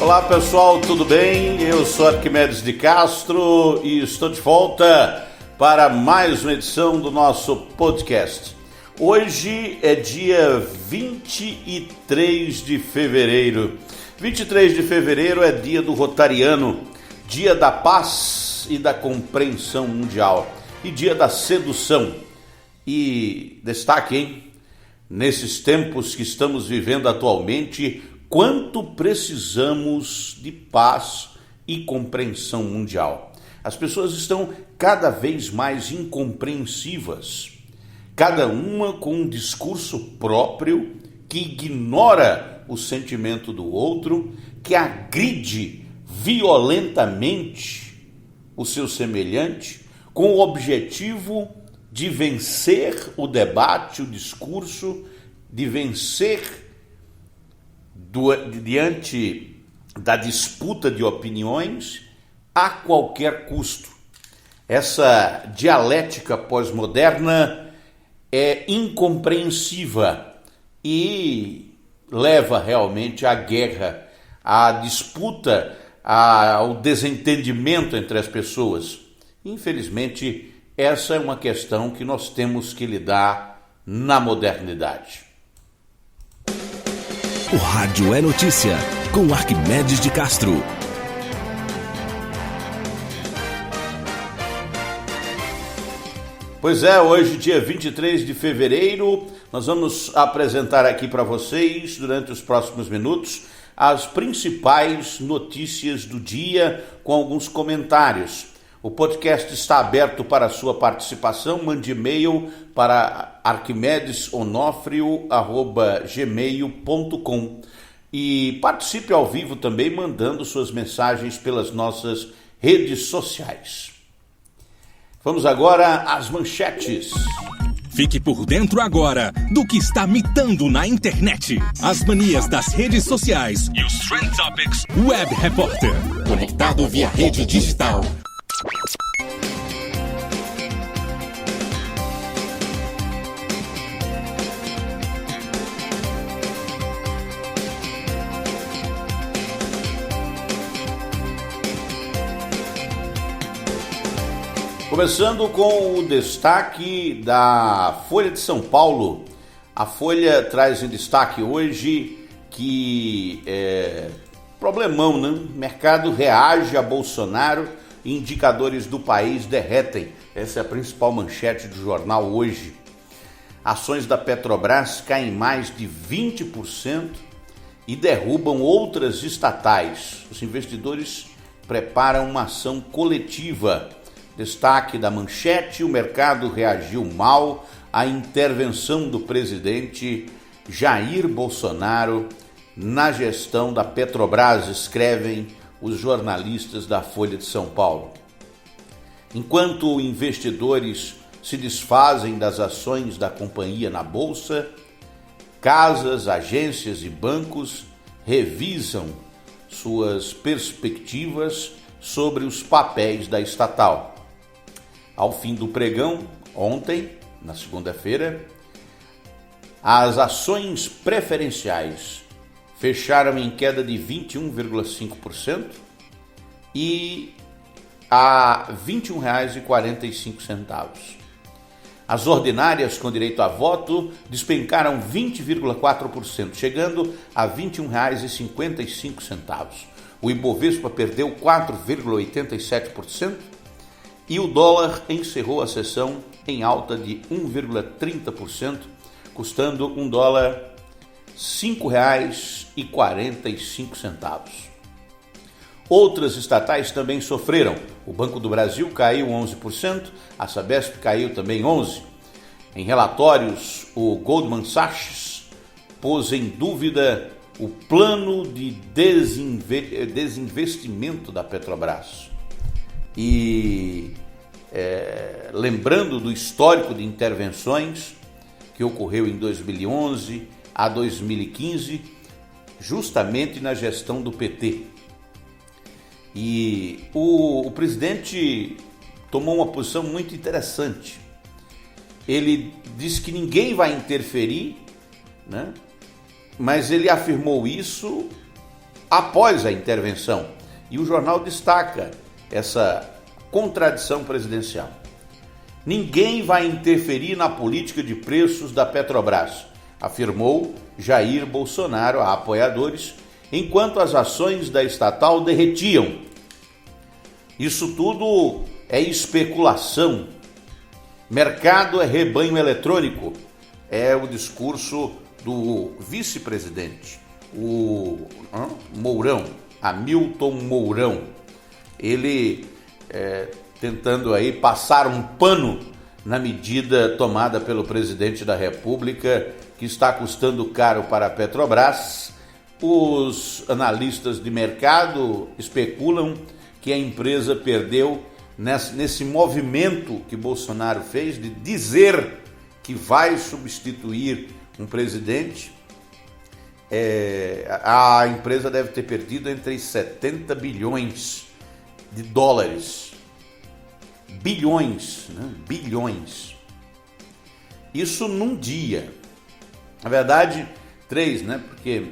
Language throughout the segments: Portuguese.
Olá pessoal, tudo bem? Eu sou Arquimedes de Castro e estou de volta para mais uma edição do nosso podcast. Hoje é dia 23 de fevereiro. 23 de fevereiro é dia do Rotariano, dia da paz e da compreensão mundial e dia da sedução. E destaque, hein? Nesses tempos que estamos vivendo atualmente, quanto precisamos de paz e compreensão mundial. As pessoas estão cada vez mais incompreensivas, cada uma com um discurso próprio que ignora o sentimento do outro, que agride violentamente o seu semelhante, com o objetivo de vencer o debate, o discurso, de vencer diante da disputa de opiniões a qualquer custo. Essa dialética pós-moderna é incompreensiva e leva realmente à guerra, à disputa, ao desentendimento entre as pessoas. Infelizmente, essa é uma questão que nós temos que lidar na modernidade. O Rádio é Notícia, com Arquimedes de Castro. Pois é, hoje, dia 23 de fevereiro, nós vamos apresentar aqui para vocês, durante os próximos minutos, as principais notícias do dia, com alguns comentários. O podcast está aberto para a sua participação. Mande e-mail para arquimedesonofrio@gmail.com e participe ao vivo também mandando suas mensagens pelas nossas redes sociais. Vamos agora às manchetes. Fique por dentro agora do que está mitando na internet. As manias das redes sociais e os Trend Topics Web Repórter. Conectado via rede digital. Começando com o destaque da Folha de São Paulo. A Folha traz em destaque hoje que problemão, né? O mercado reage a Bolsonaro e indicadores do país derretem. Essa é a principal manchete do jornal hoje. Ações da Petrobras caem mais de 20% e derrubam outras estatais. Os investidores preparam uma ação coletiva. Destaque da manchete: o mercado reagiu mal à intervenção do presidente Jair Bolsonaro na gestão da Petrobras, escrevem os jornalistas da Folha de São Paulo. Enquanto investidores se desfazem das ações da companhia na Bolsa, casas, agências e bancos revisam suas perspectivas sobre os papéis da estatal. Ao fim do pregão, ontem, na segunda-feira, as ações preferenciais fecharam em queda de 21,5% e a R$ 21,45. As ordinárias com direito a voto despencaram 20,4%, chegando a R$ 21,55. O Ibovespa perdeu 4,87% e o dólar encerrou a sessão em alta de 1,30%, custando um dólar R$ 5,45. Outras estatais também sofreram. O Banco do Brasil caiu 11%, a Sabesp caiu também 11%. Em relatórios, o Goldman Sachs pôs em dúvida o plano de desinvestimento da Petrobras. E lembrando do histórico de intervenções que ocorreu em 2011 a 2015, justamente na gestão do PT. E o presidente tomou uma posição muito interessante. Ele disse que ninguém vai interferir, né? Mas ele afirmou isso após a intervenção. E o jornal destaca essa contradição presidencial. Ninguém vai interferir na política de preços da Petrobras, afirmou Jair Bolsonaro a apoiadores, enquanto as ações da estatal derretiam. Isso tudo é especulação. Mercado é rebanho eletrônico. É o discurso do vice-presidente, o Mourão, Hamilton Mourão. Ele tentando aí passar um pano na medida tomada pelo presidente da República, que está custando caro para a Petrobras. Os analistas de mercado especulam que a empresa perdeu nesse movimento que Bolsonaro fez de dizer que vai substituir um presidente. A empresa deve ter perdido entre 70 bilhões de dólares. Bilhões, né? Bilhões. Isso num dia. Na verdade, 3, né? Porque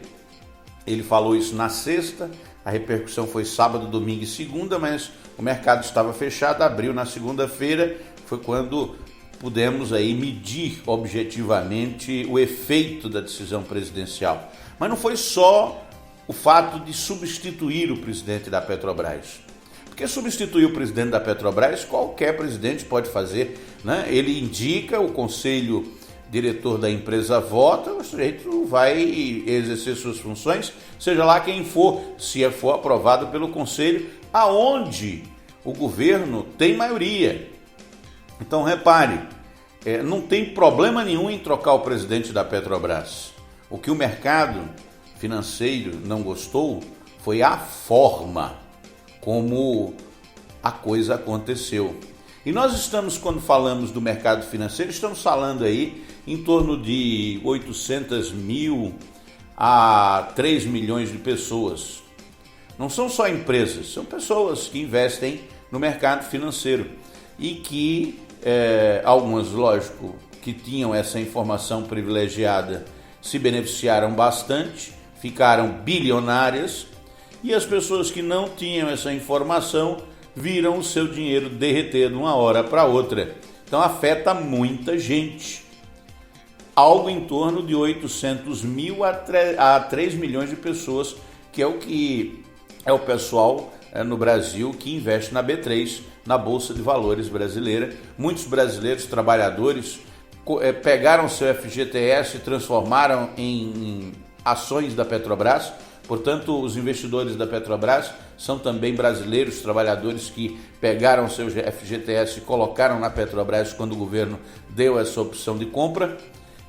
ele falou isso na sexta, a repercussão foi sábado, domingo e segunda, mas o mercado estava fechado, abriu na segunda-feira, foi quando pudemos aí medir objetivamente o efeito da decisão presidencial. Mas não foi só o fato de substituir o presidente da Petrobras. Porque substituir o presidente da Petrobras, qualquer presidente pode fazer, né? Ele indica, o conselho diretor da empresa vota, o sujeito vai exercer suas funções, seja lá quem for, se for aprovado pelo conselho, aonde o governo tem maioria. Então repare, não tem problema nenhum em trocar o presidente da Petrobras. O que o mercado financeiro não gostou foi a forma como a coisa aconteceu. E nós estamos, quando falamos do mercado financeiro, estamos falando aí em torno de 800 mil a 3 milhões de pessoas. Não são só empresas, são pessoas que investem no mercado financeiro e que, algumas, lógico, que tinham essa informação privilegiada se beneficiaram bastante, ficaram bilionárias, e as pessoas que não tinham essa informação viram o seu dinheiro derreter de uma hora para outra. Então afeta muita gente. Algo em torno de 800 mil a 3 milhões de pessoas, que é o que é o pessoal no Brasil que investe na B3, na Bolsa de Valores brasileira. Muitos brasileiros trabalhadores pegaram seu FGTS e transformaram em ações da Petrobras. Portanto, os investidores da Petrobras são também brasileiros, trabalhadores que pegaram seu FGTS e colocaram na Petrobras quando o governo deu essa opção de compra.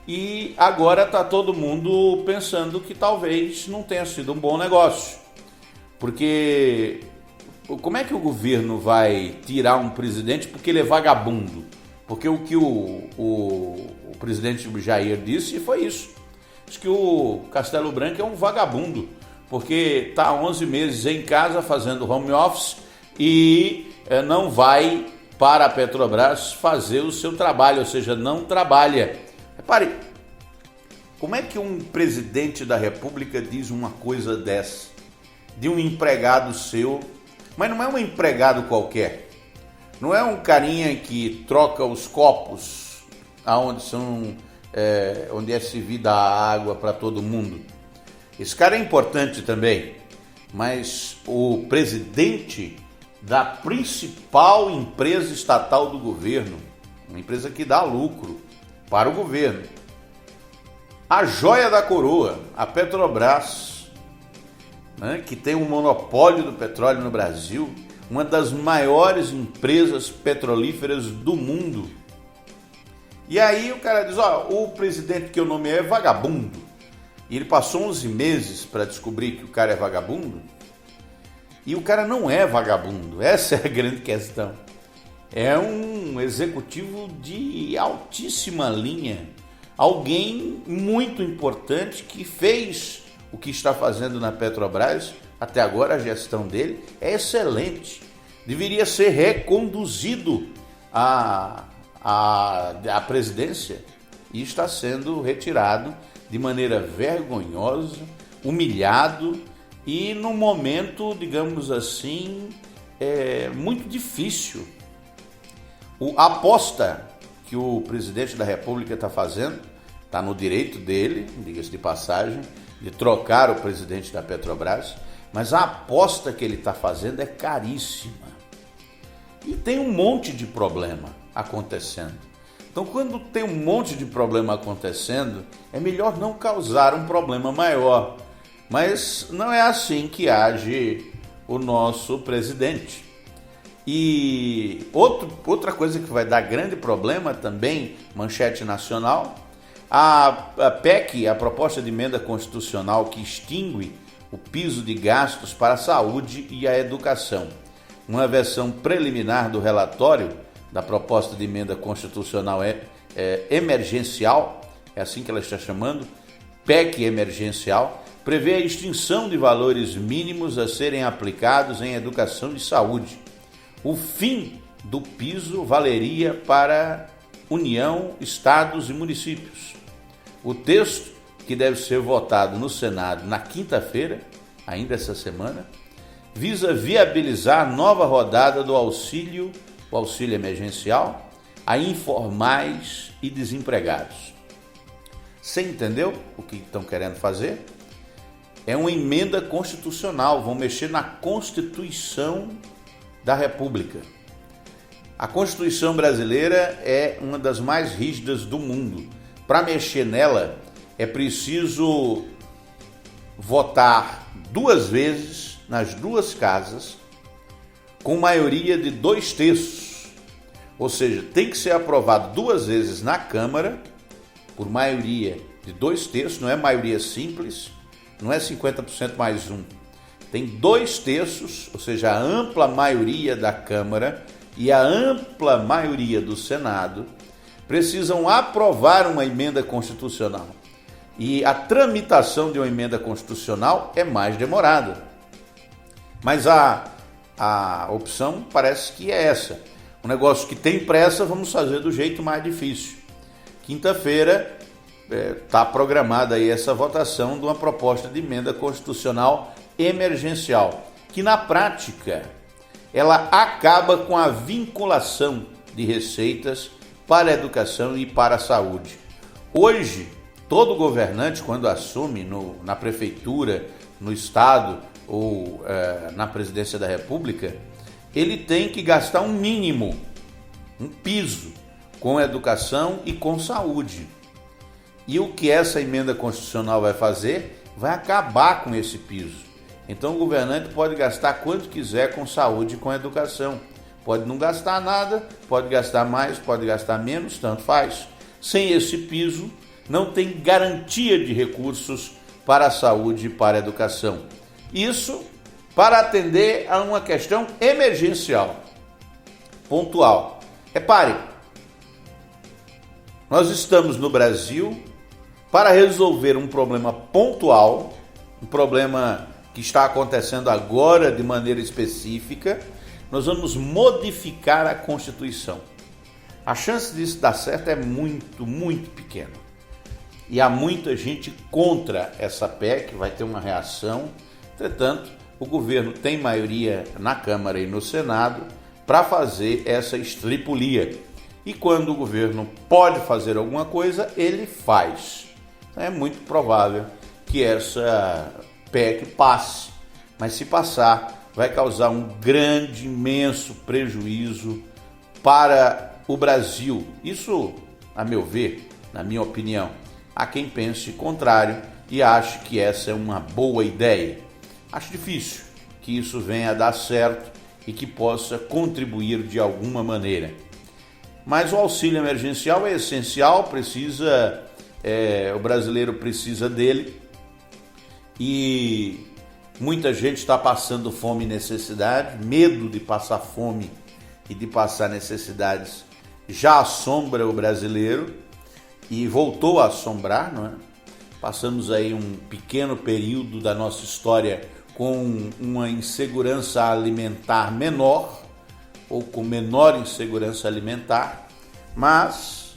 E agora está todo mundo pensando que talvez não tenha sido um bom negócio. Porque como é que o governo vai tirar um presidente porque ele é vagabundo? Porque o que o presidente Jair disse foi isso. Diz que o Castelo Branco é um vagabundo, porque está há 11 meses em casa fazendo home office e não vai para a Petrobras fazer o seu trabalho, ou seja, não trabalha. Repare, como é que um presidente da República diz uma coisa dessa, de um empregado seu, mas não é um empregado qualquer, não é um carinha que troca os copos onde é servida a água para todo mundo. Esse cara é importante também, mas o presidente da principal empresa estatal do governo, uma empresa que dá lucro para o governo, a joia da coroa, a Petrobras, né, que tem um monopólio do petróleo no Brasil, uma das maiores empresas petrolíferas do mundo. E aí o cara diz, o presidente que eu nomeei é vagabundo. E ele passou 11 meses para descobrir que o cara é vagabundo. E o cara não é vagabundo, essa é a grande questão. É um executivo de altíssima linha, alguém muito importante que fez o que está fazendo na Petrobras. Até agora a gestão dele é excelente. Deveria ser reconduzido à presidência e está sendo retirado de maneira vergonhosa, humilhado e num momento, digamos assim, muito difícil. A aposta que o presidente da República está fazendo, está no direito dele, diga-se de passagem, de trocar o presidente da Petrobras, mas a aposta que ele está fazendo é caríssima. E tem um monte de problema acontecendo. Então, quando tem um monte de problema acontecendo, é melhor não causar um problema maior. Mas não é assim que age o nosso presidente. E outra coisa que vai dar grande problema também, manchete nacional, a PEC, a proposta de emenda constitucional que extingue o piso de gastos para a saúde e a educação. Uma versão preliminar do relatório da proposta de emenda constitucional emergencial, é assim que ela está chamando, PEC emergencial, prevê a extinção de valores mínimos a serem aplicados em educação e saúde. O fim do piso valeria para União, estados e municípios. O texto, que deve ser votado no Senado na quinta-feira, ainda essa semana, visa viabilizar nova rodada do auxílio emergencial a informais e desempregados. Você entendeu o que estão querendo fazer? É uma emenda constitucional, vão mexer na Constituição da República. A Constituição brasileira é uma das mais rígidas do mundo. Para mexer nela, é preciso votar 2 vezes nas 2 casas, com maioria de 2/3. Ou seja, tem que ser aprovado 2 vezes na Câmara, por maioria de 2/3, não é maioria simples, não é 50% mais 1. Tem 2/3, ou seja, a ampla maioria da Câmara e a ampla maioria do Senado precisam aprovar uma emenda constitucional. E a tramitação de uma emenda constitucional é mais demorada. Mas a opção parece que é essa. Um negócio que tem pressa, vamos fazer do jeito mais difícil. Quinta-feira está programada aí essa votação de uma proposta de emenda constitucional emergencial, que na prática ela acaba com a vinculação de receitas para a educação e para a saúde. Hoje, todo governante, quando assume na prefeitura, no estado ou na presidência da República, ele tem que gastar um mínimo, um piso, com educação e com saúde. E o que essa emenda constitucional vai fazer? Vai acabar com esse piso. Então o governante pode gastar quanto quiser com saúde e com educação. Pode não gastar nada, pode gastar mais, pode gastar menos, tanto faz. Sem esse piso, não tem garantia de recursos para a saúde e para a educação. Isso para atender a uma questão emergencial, pontual. Repare, nós estamos no Brasil para resolver um problema pontual, um problema que está acontecendo agora de maneira específica. Nós vamos modificar a Constituição. A chance disso dar certo é muito, muito pequena. E há muita gente contra essa PEC, vai ter uma reação. Entretanto, o governo tem maioria na Câmara e no Senado para fazer essa estripulia. E quando o governo pode fazer alguma coisa, ele faz. É muito provável que essa PEC passe, mas se passar, vai causar um grande, imenso prejuízo para o Brasil. Isso, a meu ver, na minha opinião, há quem pense contrário e ache que essa é uma boa ideia. Acho difícil que isso venha a dar certo e que possa contribuir de alguma maneira. Mas o auxílio emergencial é essencial, o brasileiro precisa dele e muita gente está passando fome e necessidade, medo de passar fome e de passar necessidades já assombra o brasileiro e voltou a assombrar, não é? Passamos aí um pequeno período da nossa história com uma insegurança alimentar menor, ou com menor insegurança alimentar, mas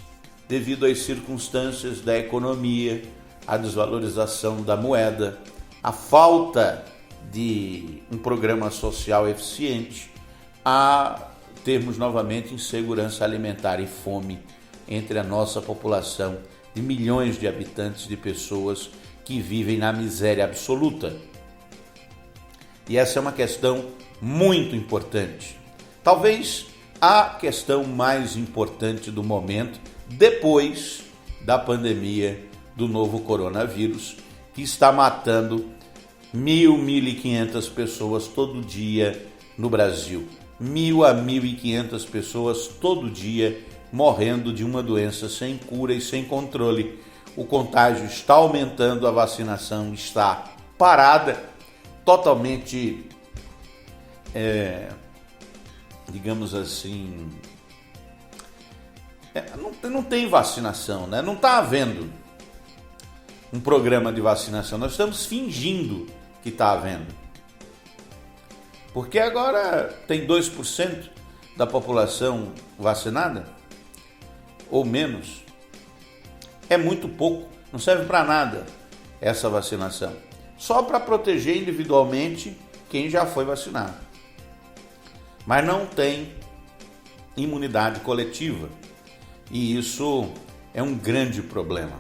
devido às circunstâncias da economia, a desvalorização da moeda, a falta de um programa social eficiente a termos novamente insegurança alimentar e fome entre a nossa população de milhões de habitantes, de pessoas que vivem na miséria absoluta. E essa é uma questão muito importante. Talvez a questão mais importante do momento, depois da pandemia do novo coronavírus, que está matando 1.500 pessoas todo dia no Brasil. 1.000 a 1.500 pessoas todo dia morrendo de uma doença sem cura e sem controle. O contágio está aumentando, a vacinação está parada, totalmente, digamos assim, não tem vacinação, né? Não está havendo um programa de vacinação, nós estamos fingindo que está havendo. Porque agora tem 2% da população vacinada, ou menos. É muito pouco, não serve para nada essa vacinação. Só para proteger individualmente quem já foi vacinado. Mas não tem imunidade coletiva. E isso é um grande problema.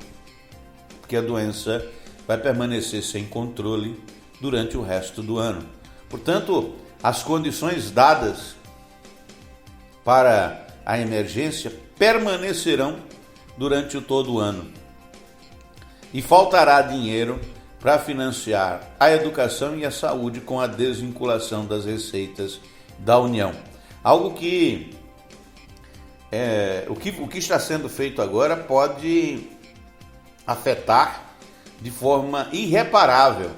Porque a doença vai permanecer sem controle durante o resto do ano. Portanto, as condições dadas para a emergência permanecerão durante todo o ano. E faltará dinheiro para financiar a educação e a saúde com a desvinculação das receitas da União. Algo que o que está sendo feito agora pode afetar de forma irreparável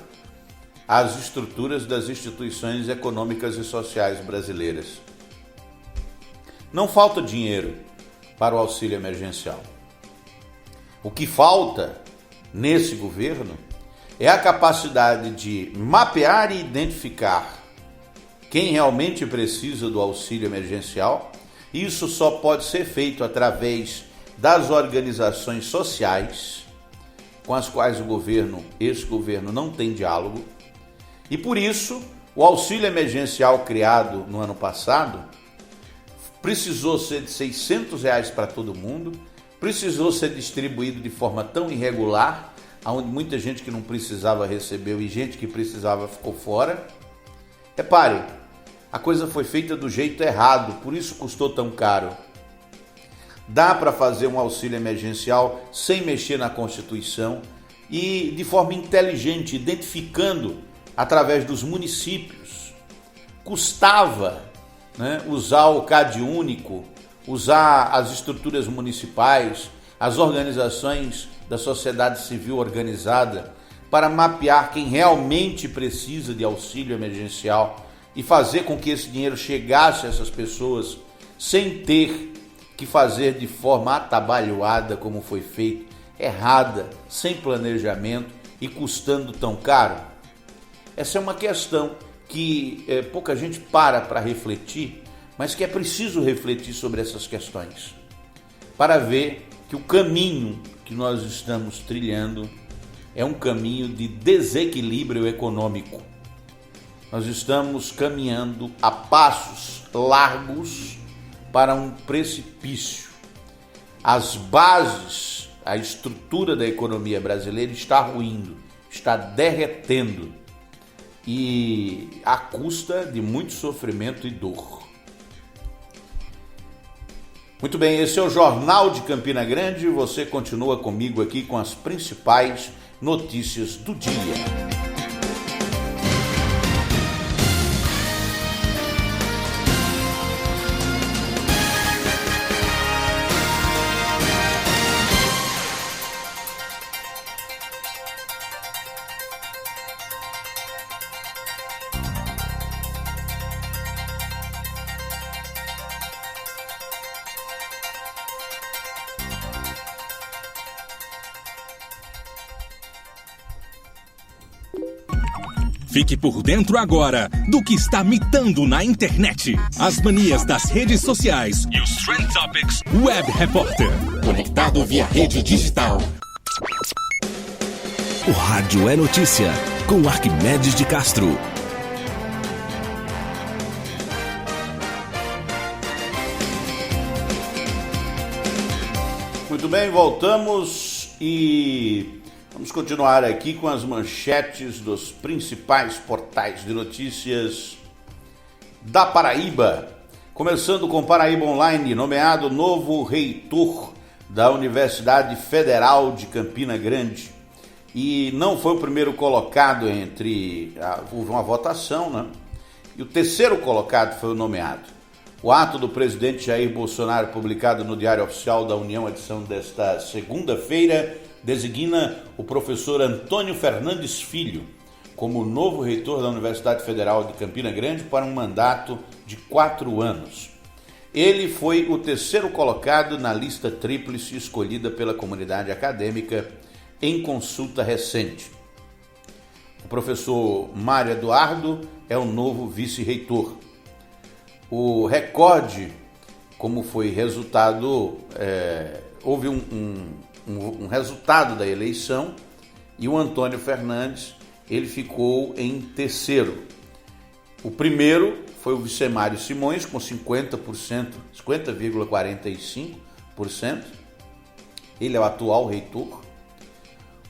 as estruturas das instituições econômicas e sociais brasileiras. Não falta dinheiro para o auxílio emergencial. O que falta nesse governo é a capacidade de mapear e identificar quem realmente precisa do auxílio emergencial. Isso só pode ser feito através das organizações sociais com as quais esse governo não tem diálogo. E por isso, o auxílio emergencial criado no ano passado precisou ser de R$600 para todo mundo, precisou ser distribuído de forma tão irregular, onde muita gente que não precisava recebeu e gente que precisava ficou fora. Repare, a coisa foi feita do jeito errado, por isso custou tão caro. Dá para fazer um auxílio emergencial sem mexer na Constituição e de forma inteligente, identificando através dos municípios. Custava, né, usar o CAD único, usar as estruturas municipais, as organizações da sociedade civil organizada para mapear quem realmente precisa de auxílio emergencial e fazer com que esse dinheiro chegasse a essas pessoas sem ter que fazer de forma atabalhoada, como foi feito, errada, sem planejamento e custando tão caro. Essa é uma questão que pouca gente para refletir, mas que é preciso refletir sobre essas questões, para ver que o caminho que nós estamos trilhando é um caminho de desequilíbrio econômico. Nós estamos caminhando a passos largos para um precipício. As bases, a estrutura da economia brasileira está ruindo, está derretendo, e à custa de muito sofrimento e dor. Muito bem, esse é o Jornal de Campina Grande. Você continua comigo aqui com as principais notícias do dia. Fique por dentro agora do que está mitando na internet. As manias das redes sociais e os Trend Topics Web Repórter. Conectado via rede digital. O rádio é notícia com Arquimedes de Castro. Muito bem, voltamos e vamos continuar aqui com as manchetes dos principais portais de notícias da Paraíba. Começando com Paraíba Online, nomeado novo reitor da Universidade Federal de Campina Grande. E não foi o primeiro colocado houve uma votação, né? E o terceiro colocado foi o nomeado. O ato do presidente Jair Bolsonaro, publicado no Diário Oficial da União, edição desta segunda-feira, designa o professor Antônio Fernandes Filho como novo reitor da Universidade Federal de Campina Grande para um mandato de 4 anos. Ele foi o terceiro colocado na lista tríplice escolhida pela comunidade acadêmica em consulta recente. O professor Mário Eduardo é o novo vice-reitor. O recorde, como foi resultado, houve um resultado da eleição e o Antônio Fernandes, ele ficou em terceiro. O primeiro foi o Vicemário Simões, com 50,45%. Ele é o atual reitor.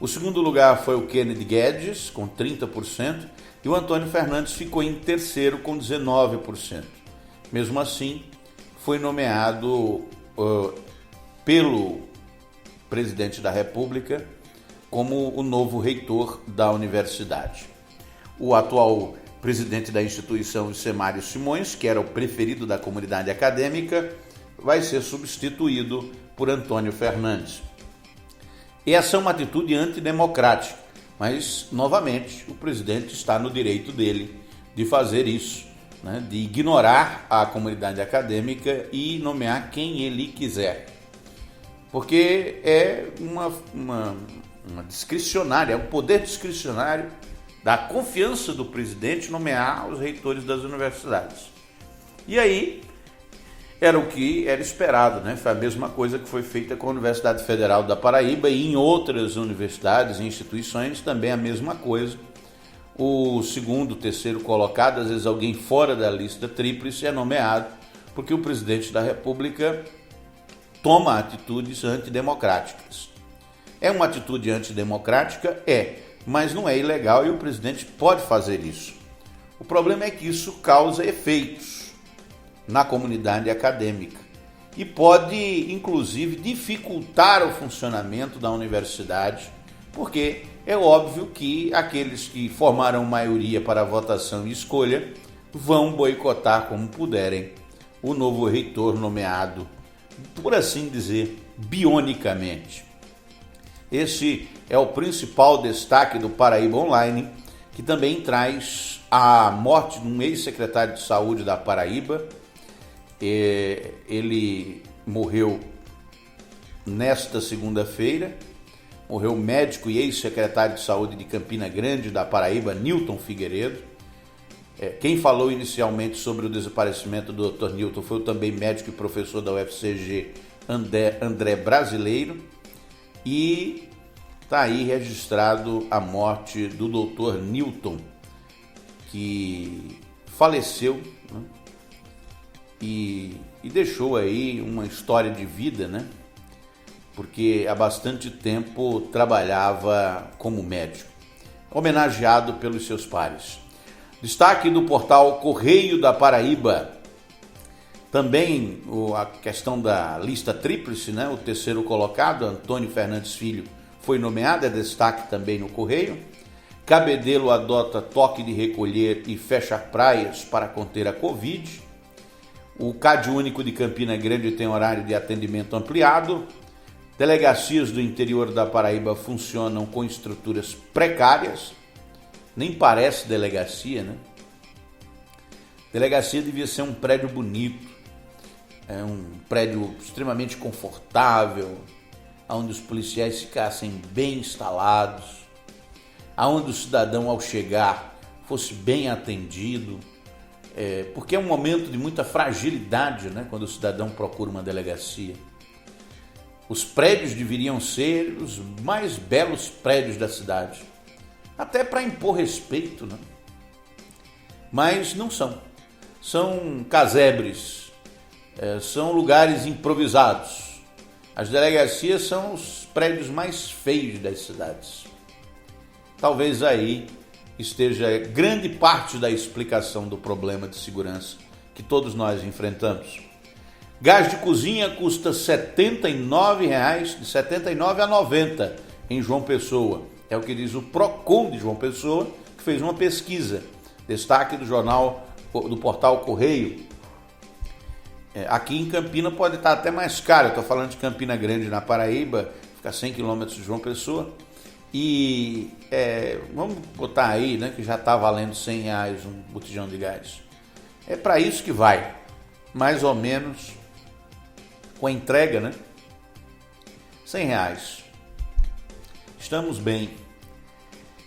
O segundo lugar foi o Kennedy Guedes, com 30%. E o Antônio Fernandes ficou em terceiro, com 19%. Mesmo assim, foi nomeado pelo presidente da República como o novo reitor da universidade. O atual presidente da instituição, Vicemário Simões, que era o preferido da comunidade acadêmica, vai ser substituído por Antônio Fernandes. E essa é uma atitude antidemocrática, mas, novamente, o presidente está no direito dele de fazer isso, né, de ignorar a comunidade acadêmica e nomear quem ele quiser. Porque é uma discricionária, é um poder discricionário da confiança do presidente nomear os reitores das universidades. E aí, era o que era esperado, né? Foi a mesma coisa que foi feita com a Universidade Federal da Paraíba e em outras universidades e instituições também a mesma coisa. O segundo, terceiro colocado, às vezes alguém fora da lista tríplice é nomeado porque o presidente da República toma atitudes antidemocráticas. É uma atitude antidemocrática? Mas não é ilegal e o presidente pode fazer isso. O problema é que isso causa efeitos na comunidade acadêmica e pode, inclusive, dificultar o funcionamento da universidade, porque é óbvio que aqueles que formaram maioria para a votação e escolha vão boicotar como puderem o novo reitor nomeado, por assim dizer, bionicamente. Esse é o principal destaque do Paraíba Online, que também traz a morte de um ex-secretário de saúde da Paraíba. Ele morreu nesta segunda-feira. Morreu o médico e ex-secretário de saúde de Campina Grande, da Paraíba, Nilton Figueiredo. Quem falou inicialmente sobre o desaparecimento do Dr. Nilton foi o também médico e professor da UFCG, André Brasileiro. E está aí registrado a morte do Dr. Nilton, que faleceu, né? E deixou aí uma história de vida, né? Porque há bastante tempo trabalhava como médico, homenageado pelos seus pares. Destaque do portal Correio da Paraíba. Também a questão da lista tríplice, né? O terceiro colocado, Antônio Fernandes Filho, foi nomeado, é destaque também no Correio. Cabedelo adota toque de recolher e fecha praias para conter a Covid. O CAD Único de Campina Grande tem horário de atendimento ampliado. Delegacias do interior da Paraíba funcionam com estruturas precárias. Nem parece delegacia, né? Delegacia devia ser um prédio bonito. É um prédio extremamente confortável, onde os policiais ficassem bem instalados, onde o cidadão, ao chegar, fosse bem atendido. Porque é um momento de muita fragilidade, né, quando o cidadão procura uma delegacia. Os prédios deveriam ser os mais belos prédios da cidade, até para impor respeito, né? Mas não são. São casebres, são lugares improvisados, As delegacias são os prédios mais feios das cidades. Talvez aí esteja grande parte da explicação do problema de segurança que todos nós enfrentamos. Gás de cozinha custa R$ 79,00, de 79 a 90 em João Pessoa. É o que diz o Procon de João Pessoa, que fez uma pesquisa. Destaque do portal Correio. Aqui em Campina pode estar até mais caro. Eu estou falando de Campina Grande, na Paraíba, fica a 100 km de João Pessoa. E vamos botar aí, né, que já está valendo R$100 um botijão de gás. É para isso que vai, mais ou menos, com a entrega, né? R$100. Estamos bem.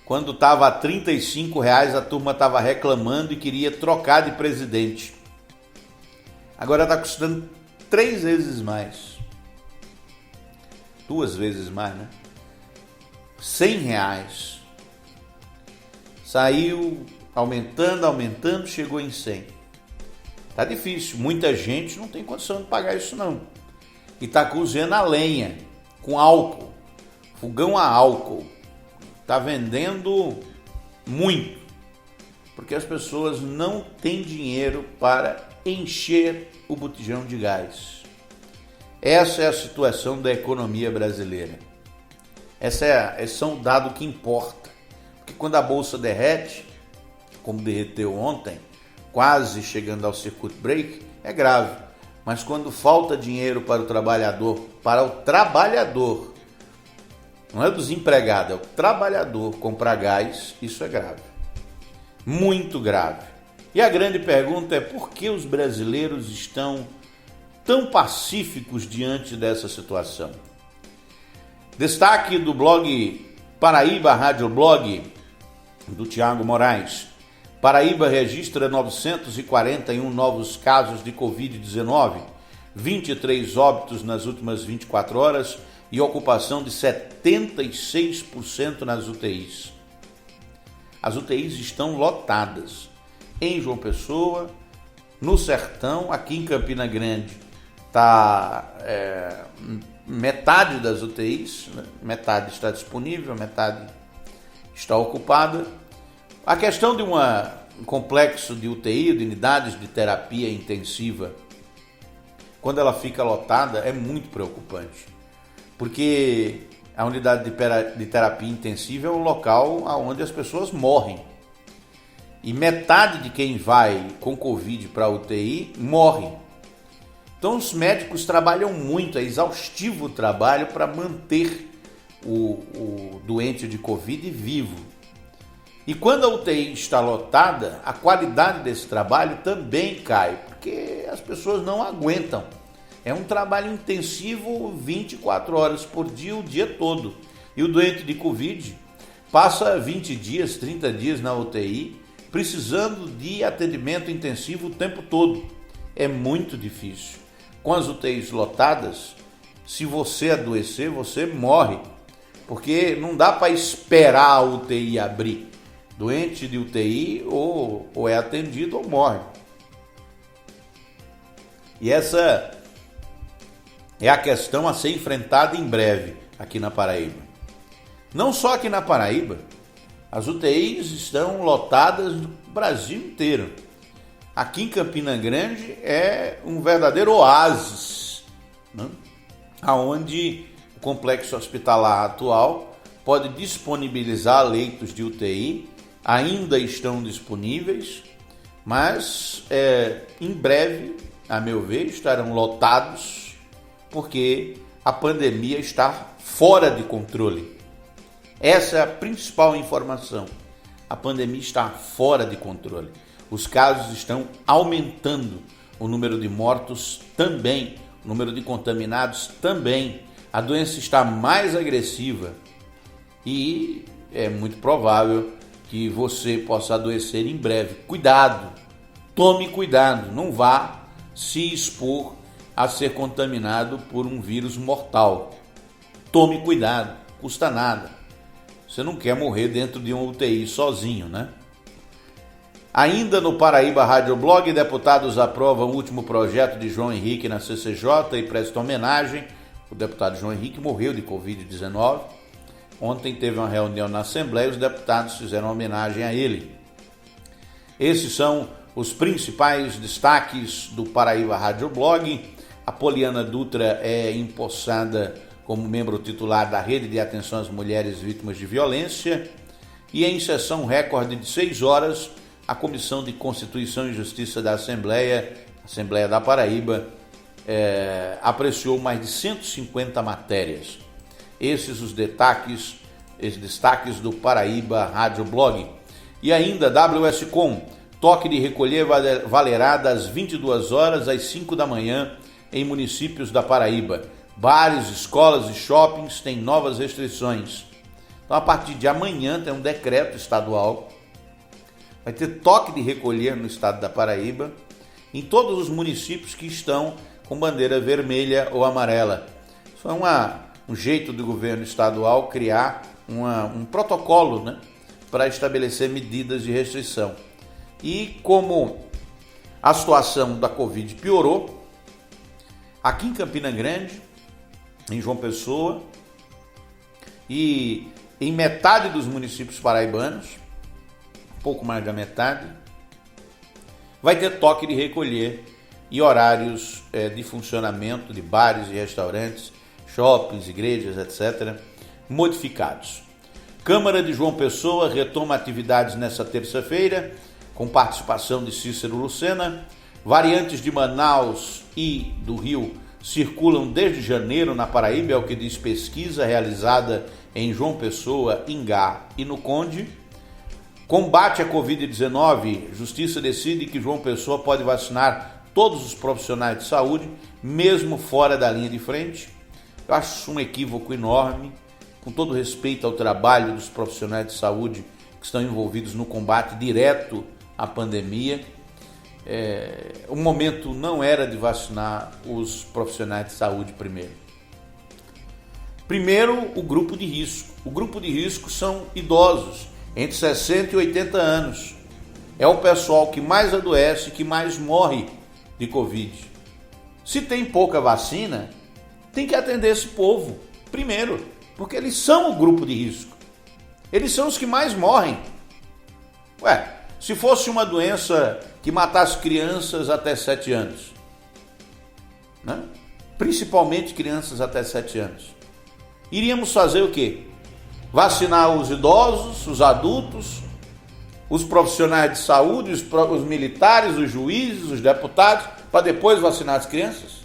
Quando estava a R$35, a turma estava reclamando e queria trocar de presidente. Agora está custando 3 vezes mais. 2 vezes mais, né? R$100. Saiu aumentando, chegou em 100. Tá difícil, muita gente não tem condição de pagar isso não. E tá cozinhando a lenha, com álcool, fogão a álcool. Tá vendendo muito, porque as pessoas não têm dinheiro para encher o botijão de gás. Essa é a situação da economia brasileira. Esse é um dado que importa, porque quando a bolsa derrete, como derreteu ontem, quase chegando ao circuit break, é grave. Mas quando falta dinheiro para o trabalhador, não é dos empregados, é o trabalhador comprar gás, isso é grave. Muito grave. E a grande pergunta é por que os brasileiros estão tão pacíficos diante dessa situação? Destaque do blog Paraíba Rádio Blog, do Tiago Moraes. Paraíba registra 941 novos casos de Covid-19, 23 óbitos nas últimas 24 horas e ocupação de 76% nas UTIs. As UTIs estão lotadas em João Pessoa, no Sertão, aqui em Campina Grande está metade das UTIs, metade está disponível, metade está ocupada. A questão de um complexo de UTI, de unidades de terapia intensiva, quando ela fica lotada, é muito preocupante. Porque a unidade de terapia intensiva é o local onde as pessoas morrem. E metade de quem vai com Covid para a UTI morre. Então os médicos trabalham muito, é exaustivo o trabalho para manter o doente de Covid vivo. E quando a UTI está lotada, a qualidade desse trabalho também cai, porque as pessoas não aguentam. É um trabalho intensivo 24 horas por dia, o dia todo. E o doente de Covid passa 20 dias, 30 dias na UTI, precisando de atendimento intensivo o tempo todo. É muito difícil. Com as UTIs lotadas, se você adoecer, você morre. Porque não dá para esperar a UTI abrir. Doente de UTI ou é atendido ou morre. E essa é a questão a ser enfrentada em breve aqui na Paraíba. Não só aqui na Paraíba, as UTIs estão lotadas no Brasil inteiro. Aqui em Campina Grande é um verdadeiro oásis, né? Onde o complexo hospitalar atual pode disponibilizar leitos de UTI, ainda estão disponíveis, mas em breve, a meu ver, estarão lotados, porque a pandemia está fora de controle. Essa é a principal informação. A pandemia está fora de controle. Os casos estão aumentando, o número de mortos também, o número de contaminados também. A doença está mais agressiva e é muito provável que você possa adoecer em breve. Cuidado, tome cuidado, não vá se expor a ser contaminado por um vírus mortal. Tome cuidado, custa nada. Você não quer morrer dentro de uma UTI sozinho, né? Ainda no Paraíba Rádio Blog, deputados aprovam o último projeto de João Henrique na CCJ e prestam homenagem O deputado João Henrique morreu de Covid-19. Ontem teve uma reunião na Assembleia e os deputados fizeram uma homenagem a ele. Esses são os principais destaques do Paraíba Rádio Blog. A Poliana Dutra é empossada como membro titular da Rede de Atenção às Mulheres Vítimas de Violência. E em sessão recorde de 6 horas, a Comissão de Constituição e Justiça da Assembleia da Paraíba, apreciou mais de 150 matérias. Esses os destaques do Paraíba Rádio Blog. E ainda WSCom, toque de recolher valerá das 22 horas às 5 da manhã em municípios da Paraíba. Bares, escolas e shoppings têm novas restrições. Então, a partir de amanhã tem um decreto estadual. Vai ter toque de recolher no estado da Paraíba, em todos os municípios que estão com bandeira vermelha ou amarela. Isso é um jeito do governo estadual criar um protocolo, né, para estabelecer medidas de restrição. E como a situação da Covid piorou, aqui em Campina Grande, em João Pessoa e em metade dos municípios paraibanos, um pouco mais da metade, vai ter toque de recolher e horários de funcionamento de bares e restaurantes, shoppings, igrejas, etc., modificados. Câmara de João Pessoa retoma atividades nesta terça-feira, com participação de Cícero Lucena. Variantes de Manaus e do Rio circulam desde janeiro na Paraíba, é o que diz pesquisa realizada em João Pessoa, Ingá e no Conde. Combate à Covid-19, Justiça decide que João Pessoa pode vacinar todos os profissionais de saúde, mesmo fora da linha de frente. Eu acho isso um equívoco enorme, com todo respeito ao trabalho dos profissionais de saúde que estão envolvidos no combate direto à pandemia. O momento não era de vacinar os profissionais de saúde primeiro. Primeiro, o grupo de risco. O grupo de risco são idosos, entre 60 e 80 anos. É o pessoal que mais adoece, que mais morre de Covid. Se tem pouca vacina, tem que atender esse povo primeiro, porque eles são o grupo de risco. Eles são os que mais morrem. Se fosse uma doença que matasse crianças até 7 anos, né? Principalmente crianças até 7 anos, iríamos fazer o quê? Vacinar os idosos, os adultos, os profissionais de saúde, os militares, os juízes, os deputados, para depois vacinar as crianças?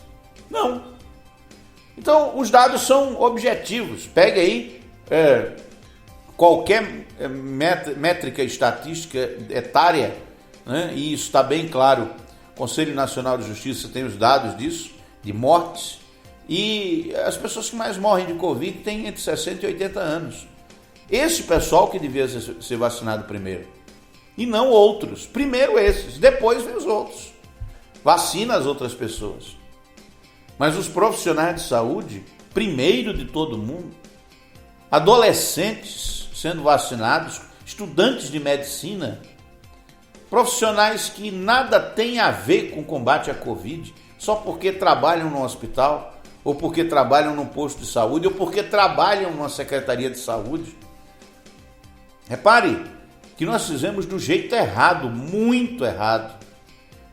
Não. Então, os dados são objetivos. Pegue aí qualquer métrica estatística etária, né? E isso está bem claro. O Conselho Nacional de Justiça tem os dados disso, de mortes, e as pessoas que mais morrem de Covid têm entre 60 e 80 anos. Esse pessoal que devia ser vacinado primeiro, e não outros. Primeiro esses, depois vem os outros. Vacina as outras pessoas. Mas os profissionais de saúde, primeiro de todo mundo, adolescentes sendo vacinados, estudantes de medicina, profissionais que nada têm a ver com o combate à Covid, só porque trabalham no hospital, ou porque trabalham num posto de saúde, ou porque trabalham numa secretaria de saúde. Repare que nós fizemos do jeito errado, muito errado.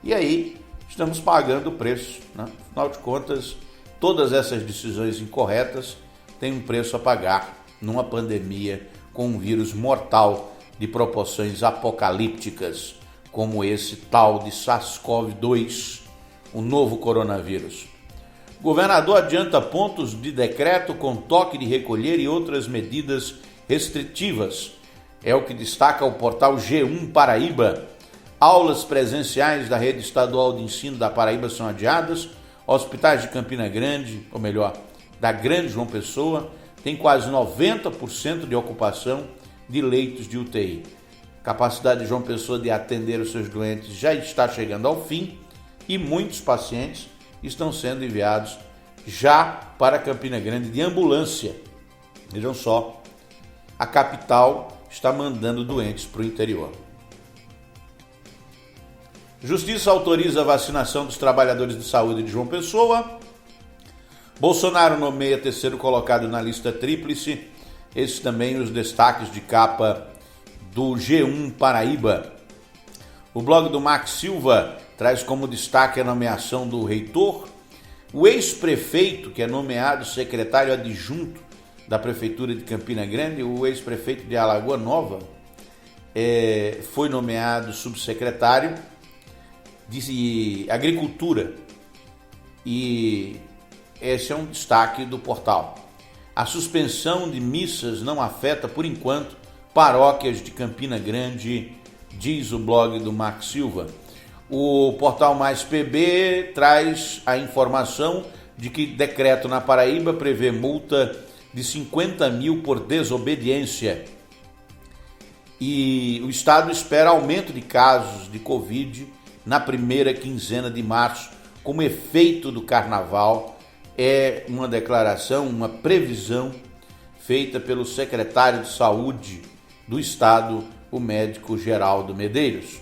E aí estamos pagando o preço, né? Afinal de contas, todas essas decisões incorretas têm um preço a pagar numa pandemia com um vírus mortal de proporções apocalípticas, como esse tal de SARS-CoV-2, o novo coronavírus. O governador adianta pontos de decreto com toque de recolher e outras medidas restritivas. É o que destaca o portal G1 Paraíba. Aulas presenciais da rede estadual de ensino da Paraíba são adiadas. Hospitais de Campina Grande, ou melhor, da Grande João Pessoa, tem quase 90% de ocupação de leitos de UTI. A capacidade de João Pessoa de atender os seus doentes já está chegando ao fim e muitos pacientes estão sendo enviados já para Campina Grande de ambulância. Vejam só, a capital está mandando doentes para o interior. Justiça autoriza a vacinação dos trabalhadores de saúde de João Pessoa. Bolsonaro nomeia terceiro colocado na lista tríplice. Esses também os destaques de capa do G1 Paraíba. O blog do Max Silva traz como destaque a nomeação do reitor. O ex-prefeito, que é nomeado secretário adjunto da Prefeitura de Campina Grande, o ex-prefeito de Alagoa Nova, foi nomeado subsecretário de Agricultura. E esse é um destaque do portal. A suspensão de missas não afeta, por enquanto, paróquias de Campina Grande, diz o blog do Max Silva. O portal Mais PB traz a informação de que decreto na Paraíba prevê multa de 50 mil por desobediência. E o Estado espera aumento de casos de Covid na primeira quinzena de março, como efeito do Carnaval. É uma declaração, uma previsão feita pelo secretário de Saúde do Estado, o médico Geraldo Medeiros.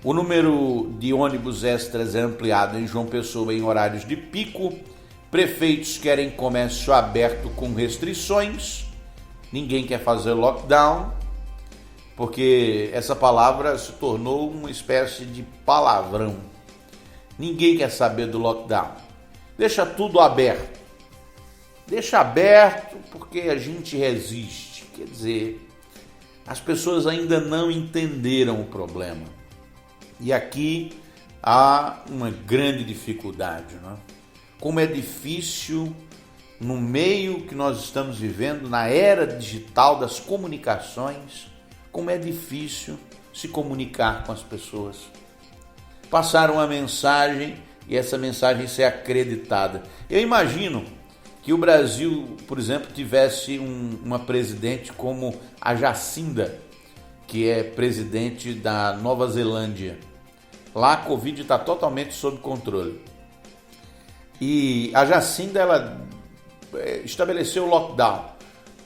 O número de ônibus extras é ampliado em João Pessoa em horários de pico. Prefeitos querem comércio aberto com restrições. Ninguém quer fazer lockdown, porque essa palavra se tornou uma espécie de palavrão. Ninguém quer saber do lockdown. Deixa tudo aberto. Deixa aberto porque a gente resiste. Quer dizer, as pessoas ainda não entenderam o problema. E aqui há uma grande dificuldade, né? Como é difícil, no meio que nós estamos vivendo, na era digital das comunicações, como é difícil se comunicar com as pessoas. Passar uma mensagem e essa mensagem ser acreditada. Eu imagino que o Brasil, por exemplo, tivesse uma presidente como a Jacinda, que é presidente da Nova Zelândia. Lá a Covid está totalmente sob controle. E a Jacinda, ela estabeleceu o lockdown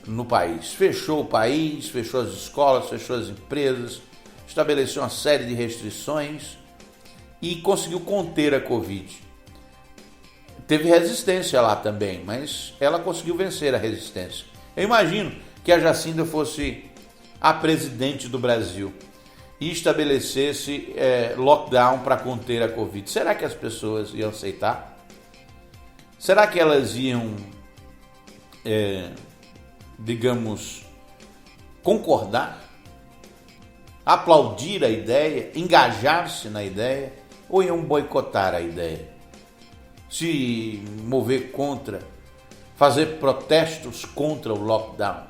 no país. Fechou o país, fechou as escolas, fechou as empresas, estabeleceu uma série de restrições e conseguiu conter a Covid. Teve resistência lá também, mas ela conseguiu vencer a resistência. Eu imagino que a Jacinda fosse a presidente do Brasil e estabelecesse lockdown para conter a Covid. Será que as pessoas iam aceitar? Será que elas iam, concordar? Aplaudir a ideia? Engajar-se na ideia? Ou iam boicotar a ideia? Se mover contra, fazer protestos contra o lockdown?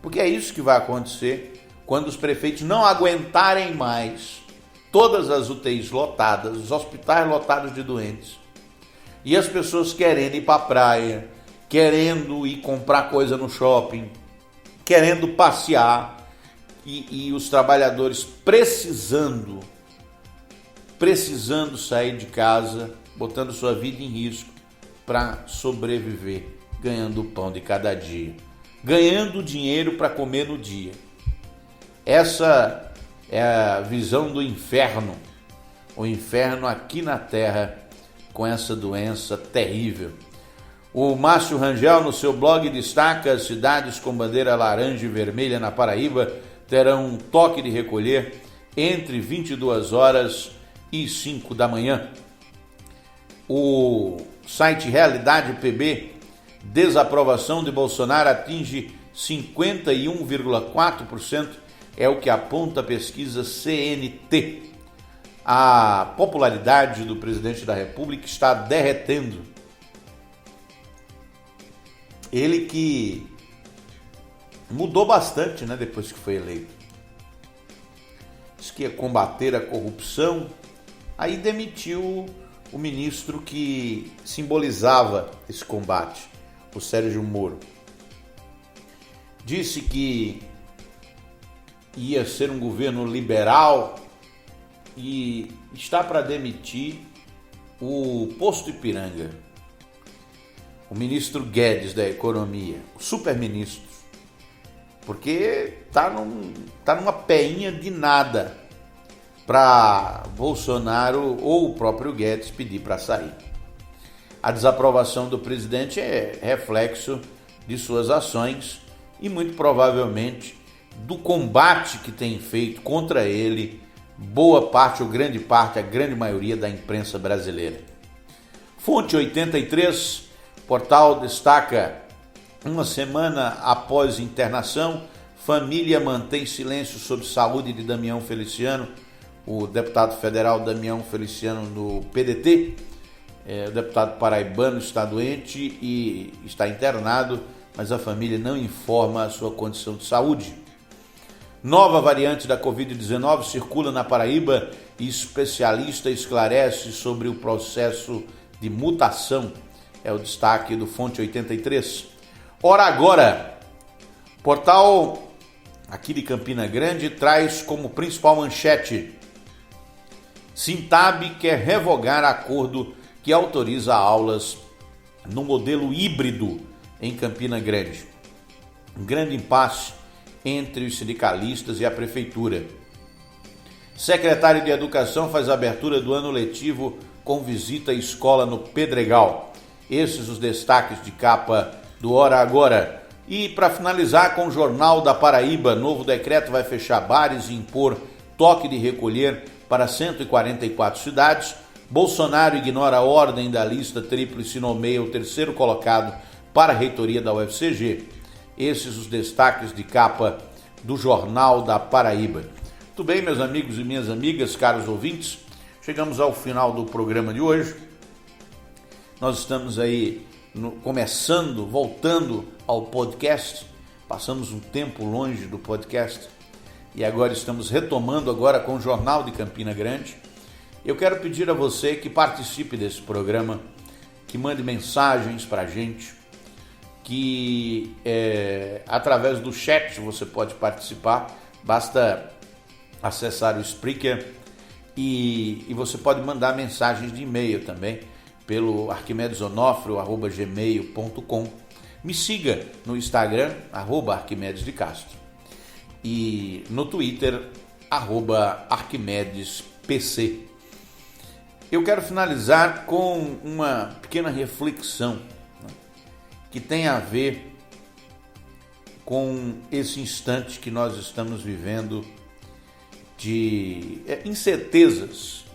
Porque é isso que vai acontecer quando os prefeitos não aguentarem mais todas as UTIs lotadas, os hospitais lotados de doentes, e as pessoas querendo ir para a praia, querendo ir comprar coisa no shopping, querendo passear, e os trabalhadores precisando sair de casa, botando sua vida em risco para sobreviver, ganhando o pão de cada dia, ganhando dinheiro para comer no dia. Essa é a visão do inferno, o inferno aqui na Terra com essa doença terrível. O Márcio Rangel, no seu blog, destaca: as cidades com bandeira laranja e vermelha na Paraíba terão um toque de recolher entre 22 horas e 5 da manhã. O site Realidade PB: desaprovação de Bolsonaro atinge 51,4%, é o que aponta a pesquisa CNT. A popularidade do presidente da República está derretendo. Ele que mudou bastante, né, depois que foi eleito. Disse que ia combater a corrupção, aí demitiu o ministro que simbolizava esse combate, o Sérgio Moro. Disse que ia ser um governo liberal e está para demitir o Posto Ipiranga, o ministro Guedes da Economia, o super-ministro, porque está numa peinha de nada para Bolsonaro ou o próprio Guedes pedir para sair. A desaprovação do presidente é reflexo de suas ações e muito provavelmente do combate que tem feito contra ele boa parte ou grande parte, a grande maioria da imprensa brasileira. Fonte 83, portal destaca: uma semana após internação, família mantém silêncio sobre saúde de Damião Feliciano. O deputado federal Damião Feliciano do PDT, o deputado paraibano, está doente e está internado, mas a família não informa a sua condição de saúde. Nova variante da Covid-19 circula na Paraíba e especialista esclarece sobre o processo de mutação. É o destaque do Fonte 83. Ora agora, portal aqui de Campina Grande traz como principal manchete: Sintab quer revogar acordo que autoriza aulas no modelo híbrido em Campina Grande. Um grande impasse entre os sindicalistas e a prefeitura. Secretário de Educação faz abertura do ano letivo com visita à escola no Pedregal. Esses os destaques de capa do Hora Agora. E para finalizar com o Jornal da Paraíba, novo decreto vai fechar bares e impor toque de recolher para 144 cidades. Bolsonaro ignora a ordem da lista tríplice e nomeia o terceiro colocado para a reitoria da UFCG. Esses os destaques de capa do Jornal da Paraíba. Muito bem, meus amigos e minhas amigas, caros ouvintes, chegamos ao final do programa de hoje. Nós estamos aí voltando ao podcast. Passamos um tempo longe do podcast e agora estamos retomando agora com o Jornal de Campina Grande. Eu quero pedir a você que participe desse programa, que mande mensagens para a gente, que através do chat você pode participar, basta acessar o Spreaker e você pode mandar mensagens de e-mail também pelo arquimedesonofrio@gmail.com. Me siga no Instagram, @arquimedesdecastro, e no Twitter, @arquimedespc. Eu quero finalizar com uma pequena reflexão, né, que tem a ver com esse instante que nós estamos vivendo de incertezas.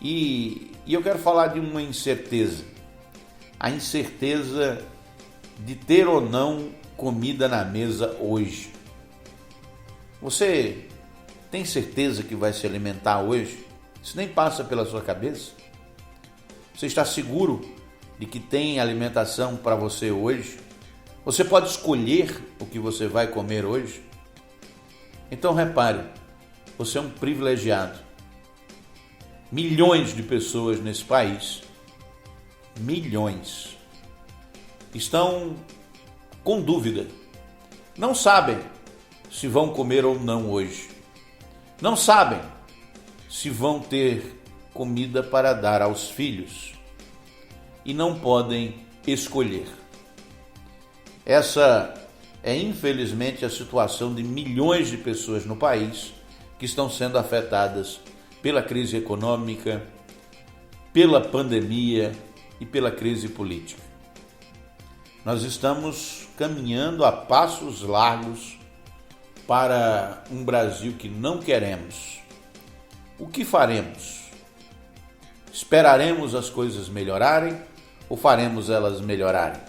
E eu quero falar de uma incerteza, a incerteza de ter ou não comida na mesa hoje. Você tem certeza que vai se alimentar hoje? Isso nem passa pela sua cabeça? Você está seguro de que tem alimentação para você hoje? Você pode escolher o que você vai comer hoje? Então repare, você é um privilegiado. Milhões de pessoas nesse país, milhões, estão com dúvida. Não sabem se vão comer ou não hoje. Não sabem se vão ter comida para dar aos filhos. E não podem escolher. Essa é, infelizmente, a situação de milhões de pessoas no país que estão sendo afetadas pela crise econômica, pela pandemia e pela crise política. Nós estamos caminhando a passos largos para um Brasil que não queremos. O que faremos? Esperaremos as coisas melhorarem ou faremos elas melhorarem?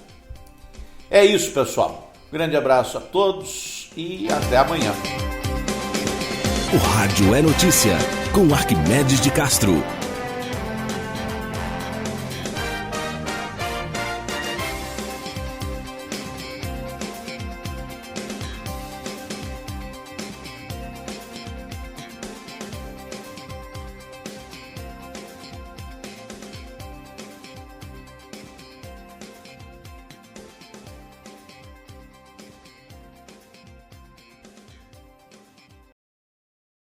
É isso, pessoal. Grande abraço a todos e até amanhã. O Rádio é Notícia, com Arquimedes de Castro.